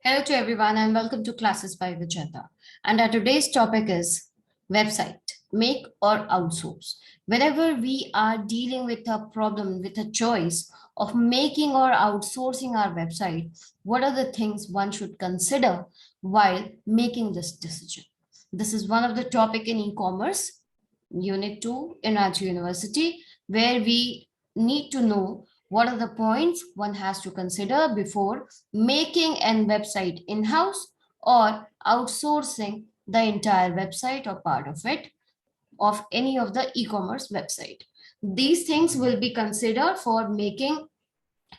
Hello to everyone and welcome to Classes by Vijeta. And our today's topic is website, make or outsource. Whenever we are dealing with a problem, with a choice of making or outsourcing our website, what are the things one should consider while making this decision? This is one of the topic in e-commerce, Unit 2 in Raju University, where we need to know what are the points one has to consider before making an website in-house or outsourcing the entire website or part of it of any of the e-commerce website. These things will be considered for making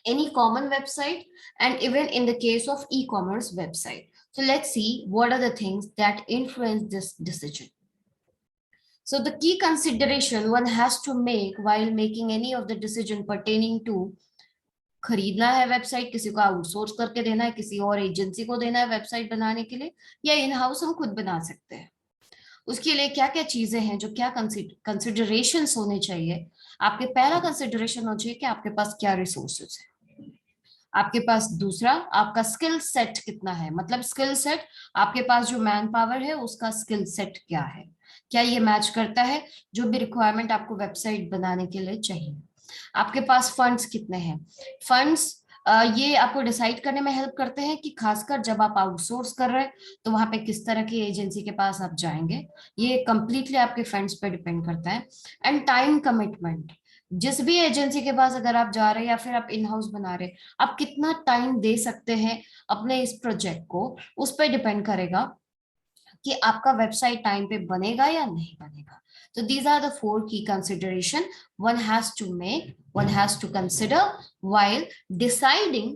any common website and even in the case of e-commerce website. So let's see what are the things that influence this decision. So the key consideration one has to make while making any of the decision pertaining to खरीदना है website, किसी को outsource करके देना है, किसी और agency को देना है वेबसाइट बनाने के लिए, या इन हाउस हम खुद बना सकते हैं, उसके लिए क्या क्या चीजें हैं, जो क्या कंसिडरेशंस होने चाहिए। आपके पहला कंसिडरेशन हो चाहिए कि आपके पास क्या रिसोर्सेज है, आपके पास दूसरा आपका स्किल सेट कितना है, मतलब स्किल सेट आपके पास जो मैन पावर है उसका स्किल सेट क्या है, क्या ये मैच करता है जो भी रिक्वायरमेंट आपको वेबसाइट बनाने के लिए चाहिए। आपके पास फंड्स कितने हैं, फंड्स ये आपको डिसाइड करने में हेल्प करते हैं कि खासकर जब आप आउटसोर्स कर रहे हैं तो वहां पे किस तरह की एजेंसी के पास आप जाएंगे, ये कंप्लीटली आपके फंड्स पे डिपेंड करता है। एंड टाइम कमिटमेंट, जिस भी एजेंसी के पास अगर आप जा रहे हैं या फिर आप इन हाउस बना रहे हैं, आप कितना टाइम दे सकते हैं अपने इस प्रोजेक्ट को, उस पर डिपेंड करेगा कि आपका वेबसाइट टाइम पे बनेगा या नहीं बनेगा। So these are the four key consideration one has to make, one has to consider while deciding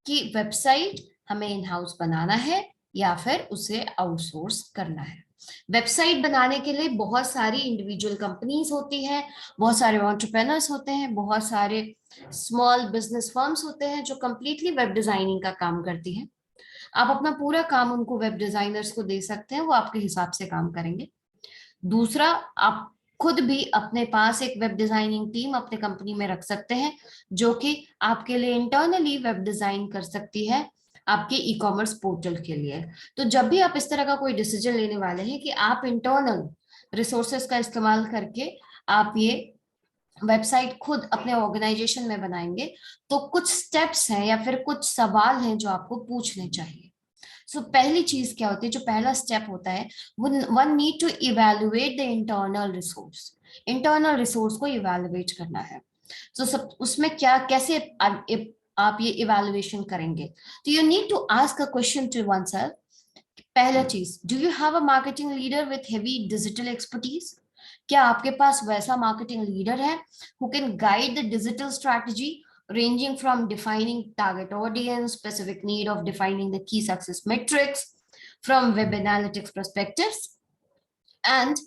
कि वेबसाइट हमें इन हाउस बनाना है या फिर उसे आउटसोर्स करना है। वेबसाइट बनाने के लिए बहुत सारी इंडिविजुअल कंपनीज होती हैं, बहुत सारे एंटरप्रेन्योर्स होते हैं, बहुत सारे स्मॉल बिजनेस फर्म्स होते हैं जो कंप्लीटली वेब डिजाइनिंग का काम करती हैं। आप अपना पूरा काम उनको वेब डिजाइनर्स को दे सकते हैं, वो आपके हिसाब से काम करेंगे। दूसरा, आप खुद भी अपने पास एक वेब डिजाइनिंग टीम अपने कंपनी में रख सकते हैं जो कि आपके लिए इंटरनली वेब डिजाइन कर सकती है आपके ई कॉमर्स पोर्टल के लिए। तो जब भी आप इस तरह का कोई डिसीजन लेने वाले हैं कि आप इंटरनल रिसोर्सेस का इस्तेमाल करके आप ये वेबसाइट खुद अपने ऑर्गेनाइजेशन में बनाएंगे, तो कुछ स्टेप्स हैं या फिर कुछ सवाल हैं जो आपको पूछने चाहिए। सो पहली चीज क्या होती है, जो पहला स्टेप होता है, one need to evaluate the internal resource को इवेलुएट करना है। तो सब उसमें क्या कैसे आप ये इवेलुएशन करेंगे, तो you need to ask a question to oneself. पहला चीज, do you have a marketing leader with heavy digital expertise, क्या आपके पास वैसा मार्केटिंग लीडर है who can guide the digital strategy ranging from defining target audience, specific need of defining the key success metrics from web analytics perspectives, and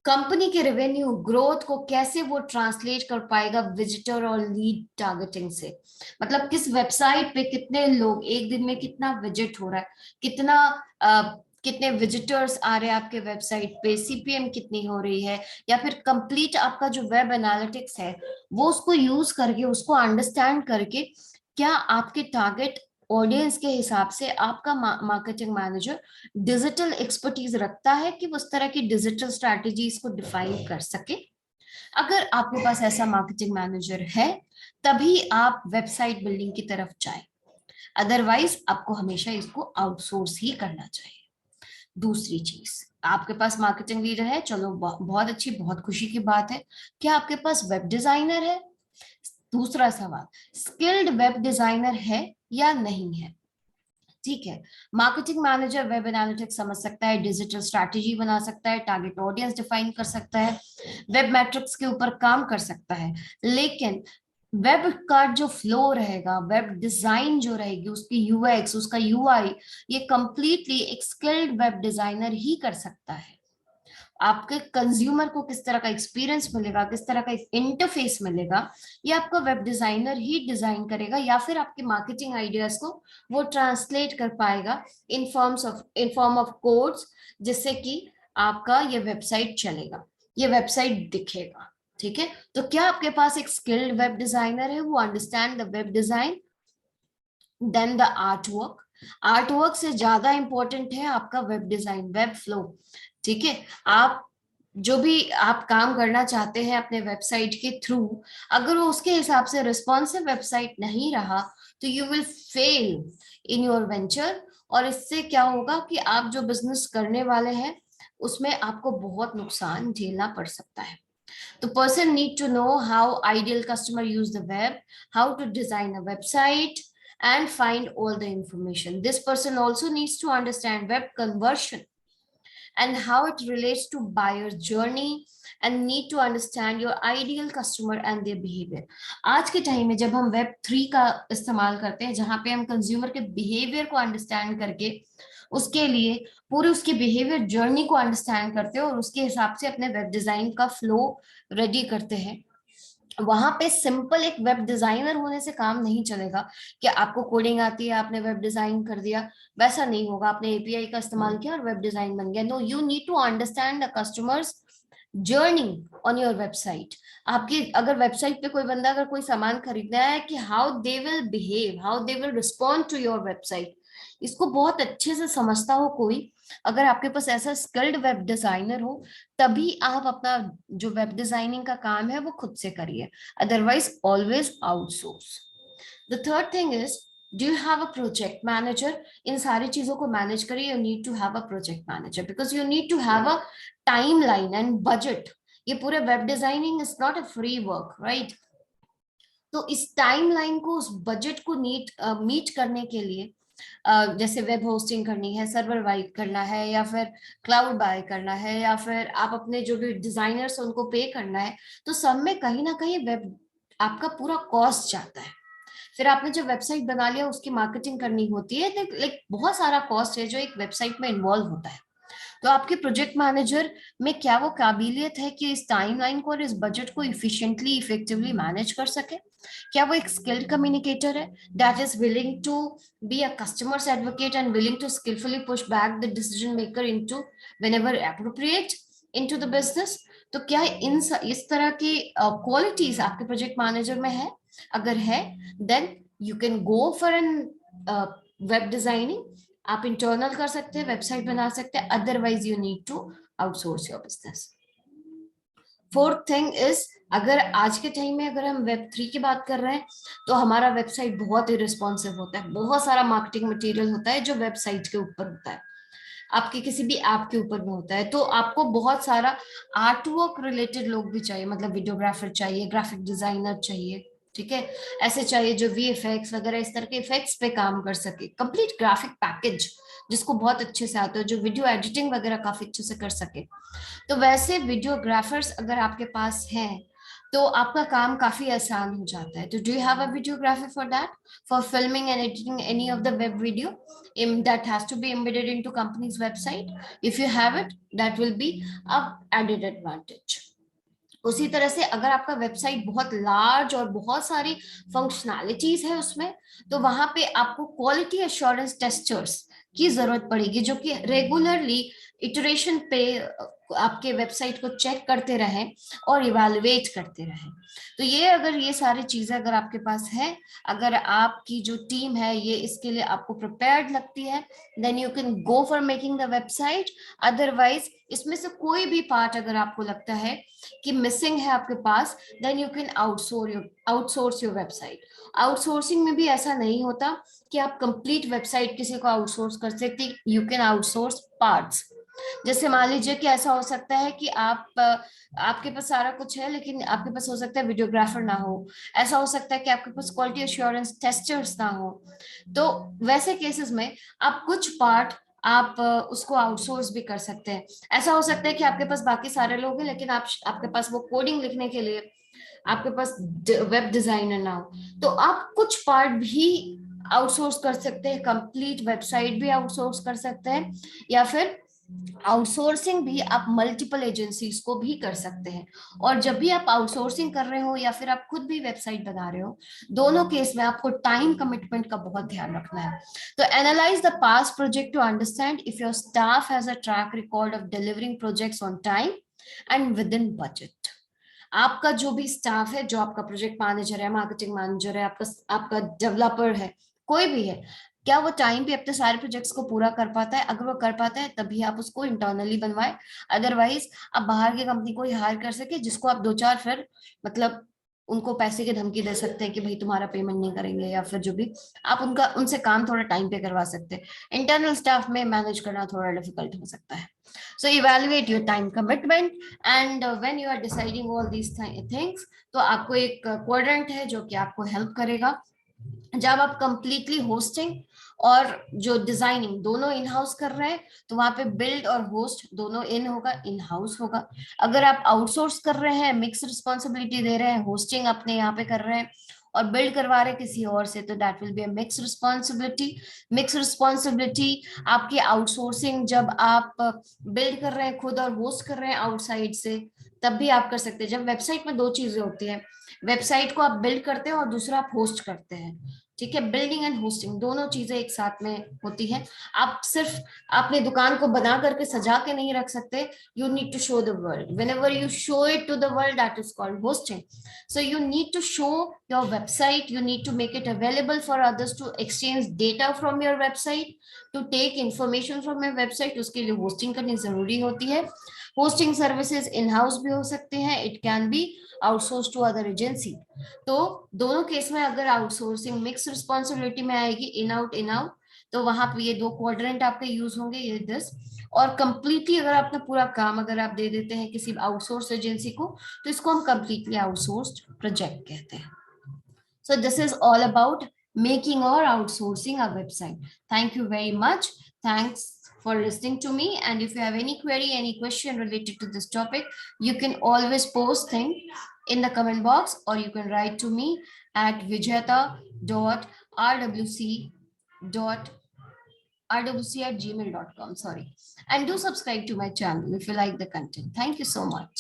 company के revenue growth को कैसे वो translate कर पाएगा विजिटर और lead targeting से, मतलब किस वेबसाइट पे कितने लोग एक दिन में कितना विजिट हो रहा है, कितने विजिटर्स आ रहे हैं आपके वेबसाइट पे, सीपीएम कितनी हो रही है, या फिर कंप्लीट आपका जो वेब एनालिटिक्स है वो उसको यूज करके उसको अंडरस्टैंड करके क्या आपके टारगेट ऑडियंस के हिसाब से आपका मार्केटिंग मैनेजर डिजिटल एक्सपर्टीज रखता है कि उस तरह की डिजिटल स्ट्रैटेजीज को डिफाइन कर सके। अगर आपके पास ऐसा मार्केटिंग मैनेजर है तभी आप वेबसाइट बिल्डिंग की तरफ जाएं, अदरवाइज आपको हमेशा इसको आउटसोर्स ही करना चाहिए। दूसरी चीज, आपके पास मार्केटिंग लीडर है, चलो बहुत अच्छी, बहुत खुशी की बात है। क्या आपके पास वेब डिजाइनर है? दूसरा सवाल, स्किल्ड वेब डिजाइनर है या नहीं है? ठीक है, मार्केटिंग मैनेजर वेब एनालिटिक्स समझ सकता है, डिजिटल स्ट्रैटेजी बना सकता है, टारगेट ऑडियंस डिफाइन कर सकता है, वेब मैट्रिक्स के ऊपर काम कर सकता है, लेकिन वेब का जो फ्लो रहेगा, वेब डिजाइन जो रहेगी, उसकी यूएक्स, उसका यूआई, ये कंप्लीटली एक स्किल्ड वेब डिजाइनर ही कर सकता है। आपके कंज्यूमर को किस तरह का एक्सपीरियंस मिलेगा, किस तरह का इंटरफेस मिलेगा, ये आपका वेब डिजाइनर ही डिजाइन करेगा, या फिर आपके मार्केटिंग आइडियाज को वो ट्रांसलेट कर पाएगा इन फॉर्म ऑफ कोड्स, जिससे कि आपका ये वेबसाइट चलेगा, ये वेबसाइट दिखेगा। ठीक है, तो क्या आपके पास एक स्किल्ड वेब डिजाइनर है, वो understand the web design, then the art work, art work से ज्यादा इंपॉर्टेंट है आपका वेब डिजाइन, वेब फ्लो। ठीक है, आप जो भी आप काम करना चाहते हैं अपने वेबसाइट के थ्रू, अगर वो उसके हिसाब से रिस्पॉन्सिव वेबसाइट नहीं रहा तो you will fail in your venture. और इससे क्या होगा कि आप जो बिजनेस करने वाले हैं उसमें आपको बहुत नुकसान झेलना पड़ सकता है। The person need to know how ideal customer use the web, how to design a website, and find all the information. This person also needs to understand web conversion and how it relates to buyer journey, and need to understand your ideal customer and their behavior. आज के time में जब हम web 3 का इस्तेमाल करते हैं, जहां पे हम कंज्यूमर के बिहेवियर को अंडरस्टैंड करके उसके लिए पूरे उसके बिहेवियर जर्नी को अंडरस्टैंड करते हैं और उसके हिसाब से अपने वेब डिजाइन का फ्लो रेडी करते हैं, वहां पे सिंपल एक वेब डिजाइनर होने से काम नहीं चलेगा कि आपको कोडिंग आती है आपने वेब डिजाइन कर दिया। वैसा नहीं होगा, आपने एपीआई का इस्तेमाल किया और वेब डिजाइन बन गया। No, you need to understand the customers journey on your website. आपकी अगर वेबसाइट पे कोई बंदा अगर कोई सामान खरीदना है, कि how they will behave, how they will respond to your website, इसको बहुत अच्छे से समझता हो कोई, अगर आपके पास ऐसा स्किल्ड वेब डिजाइनर हो, तभी आप अपना जो वेब डिजाइनिंग का काम है वो खुद से करिए, otherwise always outsource. The third thing is, do you have a project manager? इन सारी चीजों को मैनेज करिए। You need to have a project manager because you need to have a timeline and budget. ये पूरे web designing is not a free work, right? तो इस timeline को, उस बजट को मीट करने के लिए, जैसे वेब होस्टिंग करनी है, सर्वर बाय करना है, या फिर क्लाउड बाय करना है, या फिर आप अपने जो भी डिजाइनर्स उनको पे करना है, तो सब में कहीं ना कहीं वेब आपका पूरा कॉस्ट जाता है। फिर आपने जब वेबसाइट बना लिया, उसकी मार्केटिंग करनी होती है, तो लाइक बहुत सारा कॉस्ट है जो एक वेबसाइट में इन्वॉल्व होता है। तो आपके प्रोजेक्ट मैनेजर में क्या वो काबिलियत है कि इस टाइमलाइन को और इस बजट को इफिशिएंटली इफेक्टिवली मैनेज कर सके? क्या वो एक स्किल्ड कम्युनिकेटर है that is willing to be a customer's advocate and willing to skilfully push back the decision maker into whenever appropriate into the business? तो क्या इस तरह की क्वालिटीज आपके प्रोजेक्ट मैनेजर में है? अगर है, then you can go for an web designing. आप इंटरनल कर सकते हैं, वेबसाइट बना सकते हैं, otherwise you need to outsource your business. Fourth thing is, अगर आज के टाइम में अगर हम वेब 3 की बात कर रहे हैं, तो हमारा वेबसाइट बहुत ही रिस्पॉन्सिव होता है, बहुत सारा मार्केटिंग मटेरियल होता है जो वेबसाइट के ऊपर होता है, आपके किसी भी ऐप के ऊपर में होता है। तो आपको बहुत सारा आर्ट वर्क रिलेटेड लोग भी चाहिए, मतलब वीडियोग्राफर चाहिए, ग्राफिक डिजाइनर चाहिए, ठीक है, ऐसे चाहिए जो वीएफएक्स वगैरह इस तरह के इफेक्ट्स पे काम कर सके, कंप्लीट ग्राफिक पैकेज जिसको बहुत अच्छे से आता है, जो वीडियो एडिटिंग वगैरह काफी अच्छे से कर सके। तो वैसे वीडियोग्राफर्स अगर आपके पास हैं तो आपका काम काफी आसान हो जाता है। तो do you have a videographer for that, for filming and editing any of the web video that has to be embedded into company's website? If you have it, that will be a added advantage. उसी तरह से अगर आपका website बहुत large और बहुत सारी functionalities है उसमें, तो वहां पे आपको क्वालिटी एश्योरेंस टेस्टर्स की जरूरत पड़ेगी, जो कि रेगुलरली इटरेशन पे आपके वेबसाइट को चेक करते रहें और इवैल्यूएट करते रहें। तो ये अगर ये सारी चीजें अगर आपके पास है, अगर आपकी जो टीम है ये इसके लिए आपको प्रिपेयर्ड लगती है, then you can go for making the website. Otherwise इसमें से कोई भी पार्ट अगर आपको लगता है कि मिसिंग है आपके पास, then you can outsource your website. Outsourcing में भी ऐसा नहीं होता कि आप कंप्लीट वेबसाइट किसी को आउटसोर्स कर सकते, यू कैन आउटसोर्स पार्ट्स। जैसे मान लीजिए कि ऐसा हो सकता है कि आपके पास सारा कुछ है लेकिन आपके पास हो सकता है वीडियोग्राफर ना हो, ऐसा हो सकता है कि आपके पास क्वालिटी एश्योरेंस टेस्टर्स ना हो। तो वैसे केसेस में आप कुछ पार्ट आप उसको आउटसोर्स भी कर सकते हैं। ऐसा हो सकता है कि आपके पास बाकी सारे लोग हैं लेकिन आपके पास वो कोडिंग लिखने के लिए आपके पास वेब डिजाइनर ना हो, तो आप कुछ पार्ट भी आउटसोर्स कर सकते हैं, कंप्लीट वेबसाइट भी आउटसोर्स कर सकते हैं, या फिर आउटसोर्सिंग भी आप मल्टीपल एजेंसीज को भी कर सकते हैं। और जब भी आप आउटसोर्सिंग कर रहे हो या फिर आप खुद भी वेबसाइट बना रहे हो, दोनों केस में आपको टाइम कमिटमेंट का बहुत ध्यान रखना है। तो analyse the past project to understand if your staff has a track record of delivering projects on time and within budget. आपका जो भी स्टाफ है, जो आपका प्रोजेक्ट मैनेजर है, मार्केटिंग मैनेजर है, आपका डेवलपर है, कोई भी है, क्या वो टाइम पे अपने सारे प्रोजेक्ट्स को पूरा कर पाता है? अगर वो कर पाता है तभी आप उसको इंटरनली बनवाए, अदरवाइज आप बाहर की कंपनी को ही हायर कर सके, जिसको आप 2-4 फिर मतलब उनको पैसे की धमकी दे सकते हैं कि भाई तुम्हारा पेमेंट नहीं करेंगे, या फिर जो भी आप उनका उनसे काम थोड़ा टाइम पे करवा सकते हैं। इंटरनल स्टाफ में मैनेज करना थोड़ा डिफिकल्ट हो सकता है। So evaluate your time commitment and when you are deciding all these things, तो आपको एक क्वाड्रेंट है जो कि आपको हेल्प करेगा। जब आप कंप्लीटली होस्टिंग और जो डिजाइनिंग दोनों इन हाउस कर रहे हैं, तो वहां पे बिल्ड और होस्ट दोनों इन हाउस होगा। अगर आप आउटसोर्स कर रहे हैं, मिक्स रिस्पॉन्सिबिलिटी दे रहे हैं, होस्टिंग अपने यहाँ पे कर रहे हैं और बिल्ड करवा रहे हैं किसी और से, तो that will be a mix responsibility. Mix responsibility आपकी आउटसोर्सिंग जब आप बिल्ड कर रहे हैं खुद और होस्ट कर रहे हैं आउटसाइड से, तब भी आप कर सकते हैं। जब वेबसाइट में दो चीजें होती हैं, वेबसाइट को आप बिल्ड करते हैं और दूसरा आप होस्ट करते हैं, ठीक है, बिल्डिंग एंड होस्टिंग दोनों चीजें एक साथ में होती हैं। आप सिर्फ अपनी दुकान को बना करके सजा के नहीं रख सकते, you need to show the world, whenever you show it to the world, that is called hosting. so you need to show your website, you need to make it available for others to exchange data from your website, to take information from your website, उसके लिए hosting करनी जरूरी होती है। Hosting services in house भी हो सकते हैं, it can be outsource to other agency. तो दोनों केस में अगर आउटसोर्सिंग मिक्स रिस्पॉन्सिबिलिटी में आएगी, इन आउट, तो वहां पे ये दो क्वाड्रेंट आपके यूज होंगे, ये दिस। और कंप्लीटली अगर आपने पूरा काम अगर आप दे देते हैं किसी आउटसोर्स एजेंसी को, तो इसको हम कंप्लीटली आउटसोर्स्ड प्रोजेक्ट कहते हैं। So this is all about making or outsourcing a website. Thank you very much. Thanks for listening to me. And if you have any query, any question related to this topic, you can always post thing in the comment box, or you can write to me at vijayata.rwc@gmail.com. Sorry. And do subscribe to my channel if you like the content. Thank you so much.